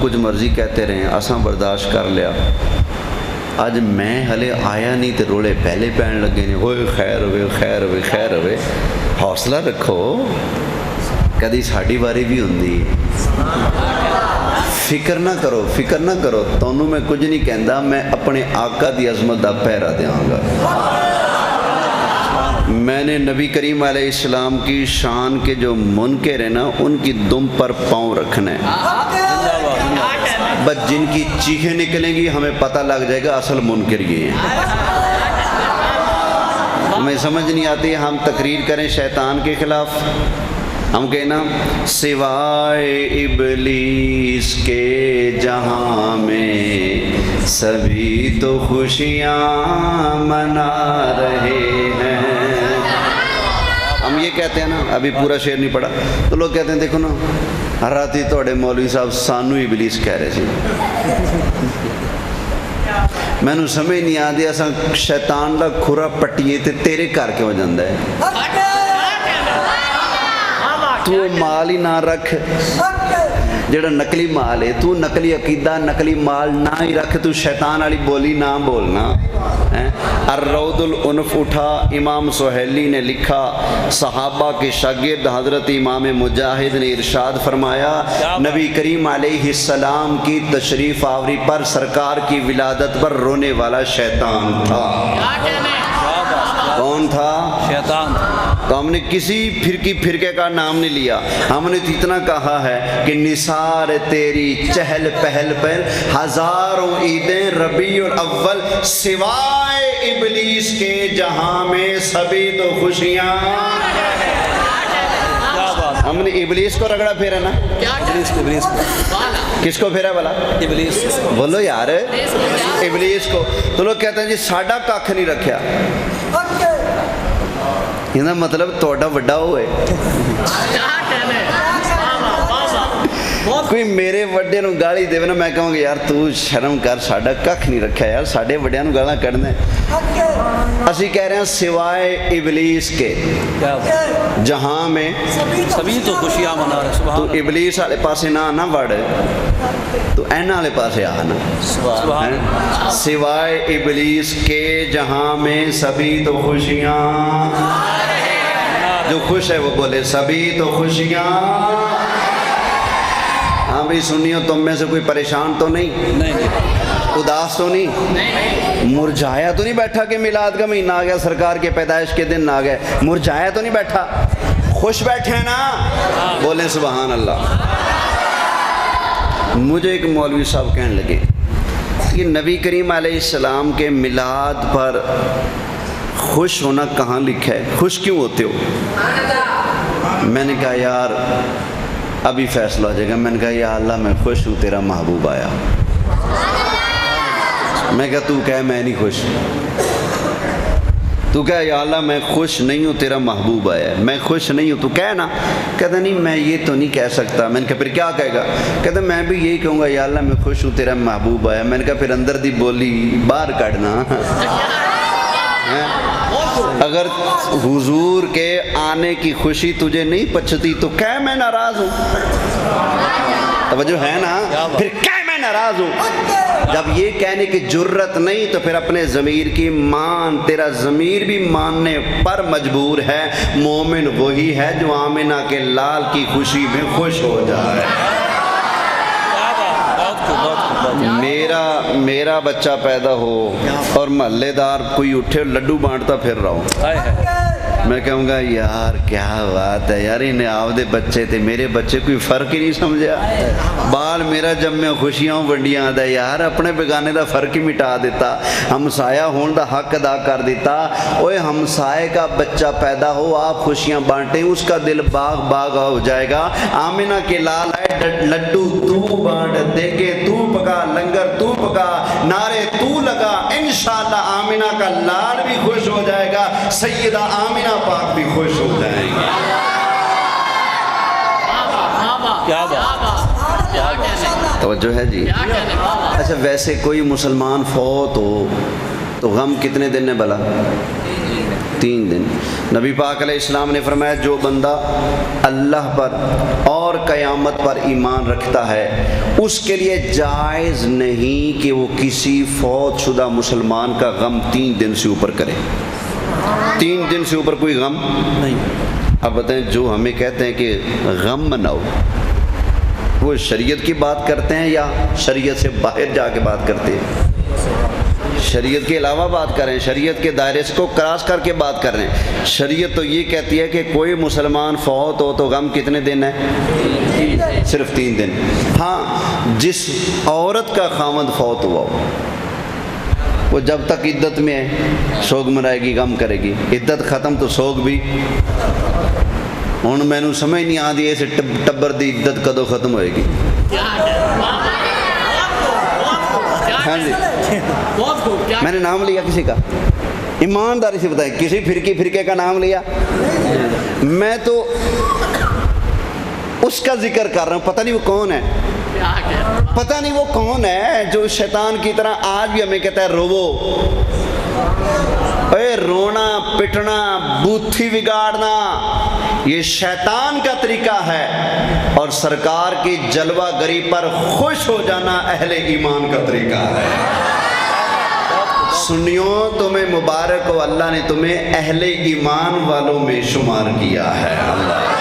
کچھ مرضی کہتے رہے اساں برداشت کر لیا. اج میں ہلے آیا نہیں تو رولے پہلے پین لگے نے ہوئے خیر ہوئے خیر ہوئے خیر ہوئے. حوصلہ رکھو, کدی ساڈی باری بھی ہوندی. فکر نہ کرو فکر نہ کرو, تانوں میں کچھ نہیں کہندا, میں اپنے آقا دی عظمت دا پہرا دیاں گا. میں نے نبی کریم علیہ السلام کی شان کے جو منکر ہیں نا ان کی دم پر پاؤں رکھنا ہے. بس جن کی چیخیں نکلیں گی ہمیں پتہ لگ جائے گا اصل منکر یہ ہیں. ہمیں سمجھ نہیں آتی, ہم تقریر کریں شیطان کے خلاف, ہم کہنا سوائے ابلیس کے جہاں میں سبھی تو خوشیاں منا رہے ہیں. ہم یہ کہتے ہیں نا, ابھی پورا شعر نہیں پڑھا تو لوگ کہتے ہیں دیکھو نا ہر راتی توڑے مولوی صاحب سانو ابلیس کہہ رہے تھے. میں نے سمجھ نہیں آتی ایسا شیطان دا کھرا پٹیے تے تیرے کر کے ہو جاندہ ہے. تو مال ہی نہ رکھ جڑا نقلی مال ہے, تو نقلی عقیدہ نقلی مال نہ ہی رکھ, تو شیطان والی بولی نہ بولنا. الروض العنف اٹھا, امام سہیلی نے لکھا, صحابہ کے شاگرد حضرت امام مجاہد نے ارشاد فرمایا نبی کریم علیہ السلام کی تشریف آوری پر سرکار کی ولادت پر رونے والا شیطان تھا. کون تھا؟ شیطان. تو ہم نے کسی فرقے کا نام نہیں لیا, ہم نے تو اتنا کہا ہے کہ نثار تیری چہل پہل پر ہزاروں عیدیں ربیع الاول سوائے ابلیس کے جہاں میں سبھی تو خوشیاں. ہم نے ابلیس کو رگڑا پھیرا نا, ابلیس کو کس کو پھیرا بلا؟ ابلیس. بولو یار ابلیس کو. تو لوگ کہتے ہیں جی ساڈا کھ نہیں رکھیا, یہ مطلب توڑا وڈا ہوئے. کوئی میرے وڈے نو گالی دے نا, میں کہوں گا یار تو شرم کر, ساڈا کھ نہیں رکھا یار, ساڈے وڈیاں نو گالاں کڈنا. اسی کہہ رہے ہیں سوائے ابلیس کے جہاں میں سبھی تو خوشیاں منا رہے. تو ابلیس والے پاسے نہ وڑ, تو اینا والے پاسے آنا. سوائے ابلیس کے جہاں میں سبھی تو خوشیاں. جو خوش ہے وہ بولے سبھی تو خوشیاں. ہاں بھی سنیو, تم میں سے کوئی پریشان تو نہیں, اداس تو نہیں, مرجھایا تو نہیں بیٹھا کہ میلاد کا مہینہ آ گیا, سرکار کے پیدائش کے دن آ گئے, مرجھایا تو نہیں بیٹھا, خوش بیٹھے نا. بولیں سبحان اللہ. مجھے ایک مولوی صاحب کہنے لگے کہ نبی کریم علیہ السلام کے میلاد پر خوش ہونا کہاں لکھا ہے, خوش کیوں ہوتے ہو؟ میں نے کہا یار ابھی فیصلہ ہو جائے گا. میں نے کہا یا اللہ میں خوش ہوں, تیرا محبوب آیا. میں کہا تو کہہ میں نہیں خوش. تو کہہ یا اللہ میں خوش نہیں ہوں, تیرا محبوب آیا. میں خوش نہیں ہوں, تو کہہ نا. کہتا نہیں میں یہ تو نہیں کہہ سکتا. میں نے کہا پھر کیا کہے گا؟ کہتا میں بھی یہی کہوں گا یا اللہ میں خوش ہوں, تیرا محبوب آیا. میں نے کہا پھر اندر دی بولی باہر کڑنا. اگر حضور کے آنے کی خوشی تجھے نہیں پچھتی تو کہہ میں ناراض ہوں. توجہ ہے نا, پھر کہہ میں ناراض ہوں. جب یہ کہنے کی جرت نہیں تو پھر اپنے ضمیر کی مان, تیرا ضمیر بھی ماننے پر مجبور ہے. مومن وہی ہے جو آمنہ کے لال کی خوشی میں خوش ہو جائے. میرا بچہ پیدا ہو اور محلے دار کوئی اٹھے لڈو بانٹتا پھر رہا ہوں, میں کہوں گا یار کیا بات ہے یار, انہیں آپ دے بچے تھے میرے بچے, کوئی فرق ہی نہیں سمجھا. بال میرا جب میں خوشیاں ونڈیاں آدھا یار, اپنے بیگانے دا فرق ہی مٹا دیتا, ہمسایہ ہون دا حق ادا کر دیتا. اوے ہمسائے کا بچہ پیدا ہو, آپ خوشیاں بانٹیں, اس کا دل باغ باغ ہو جائے گا. آمنہ کے لال ہے لڈو تو بانٹ دے کے, تو پکا لنگر تو پکا, نعرے تو لگا, انشاءاللہ آمنہ کا لال بھی خوش ہو جائے گا, سیدہ آمنہ پاک بھی خوش ہو جائیں گے. کیا بات, توجہ ہے جی. اچھا ویسے کوئی مسلمان فوت ہو تو غم کتنے دن ہے بھلا؟ 3 دن۔ نبی پاک علیہ السلام نے فرمایا جو بندہ اللہ پر اور قیامت پر ایمان رکھتا ہے اس کے لیے جائز نہیں کہ وہ کسی فوت شدہ مسلمان کا غم 3 دن سے اوپر کرے۔ 3 دن سے اوپر کوئی غم نہیں۔ اب بتائیں جو ہمیں کہتے ہیں کہ غم مناؤ، وہ شریعت کی بات کرتے ہیں یا شریعت سے باہر جا کے بات کرتے ہیں؟ شریعت کے علاوہ بات کر رہے ہیں، شریعت کے دائرے کو کراس کر کے بات کر رہے ہیں۔ شریعت تو یہ کہتی ہے کہ کوئی مسلمان فوت ہو تو غم کتنے دن ہے؟ صرف 3 دن۔ ہاں جس عورت کا خاوند فوت ہوا ہو وہ جب تک عدت میں ہے سوگ منائے گی، غم کرے گی، عدت ختم تو سوگ بھی۔ ہوں مینوں سمجھ نہیں آتی اس ٹبر دی عدت کدو ختم ہوئے گی؟ ہاں جی میں نے نام لیا کسی کا؟ ایمانداری سے بتائیں، کسی فرقے کا نام لیا؟ میں تو اس کا ذکر کر رہا ہوں، پتہ نہیں وہ کون ہے، پتہ نہیں وہ کون ہے جو شیطان کی طرح آج بھی ہمیں کہتا ہے روو۔ اے رونا پٹنا بوتھی بگاڑنا یہ شیطان کا طریقہ ہے، اور سرکار کی جلوہ گری پر خوش ہو جانا اہل ایمان کا طریقہ ہے۔ سنیوں تمہیں مبارک ہو، اللہ نے تمہیں اہل ایمان والوں میں شمار کیا ہے۔ اللہ